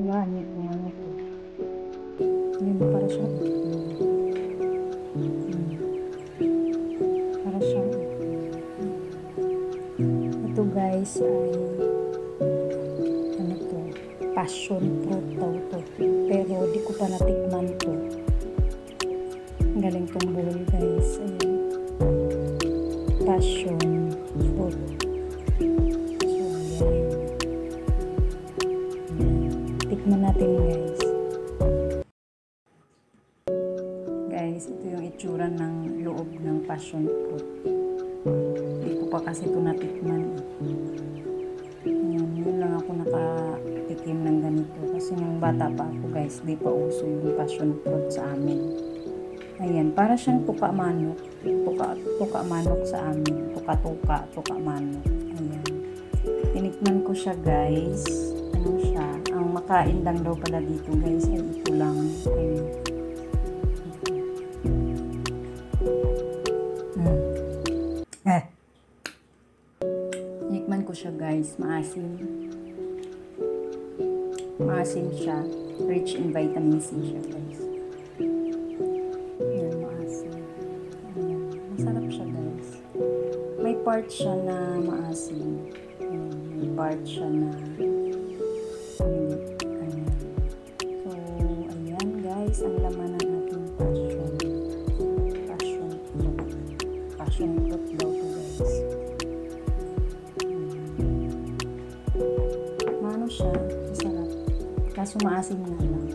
Langit ng ano ko. Yun, para siya. Para siya. Ito guys ay ano to? Passion fruit daw to. Pero di ko pa natikman to. Galing tong buhol guys. Ayan. Passion fruit. So, ayan. Tikman natin guys. Guys, ito yung itsura ng loob ng passion fruit. Hindi ko pa kasi ito natikman. Ayan, yun lang ako nakatikim ng ganito. Kasi nung bata pa ako guys, di pa uso yung passion fruit sa amin. Ayan, para siyang tuka manok. Tuka manok sa amin. Tuka manok. Ayan. Tinikman ko siya guys. Ano siya? Ang makain lang daw pala dito guys ay ito lang. Ayan. Tinikman ko siya guys. Maasim. Maasim siya. Rich in vitamin C siya guys. Ayan, maasim. Ayan. Masarap siya guys. May part siya na maasim. Ayan. May part siya na ayan. So, ayan guys. Ang laman ng ating passion fruit. Passion fruit daw to guys. Maano siya? Masarap. Kaso maasim na lang.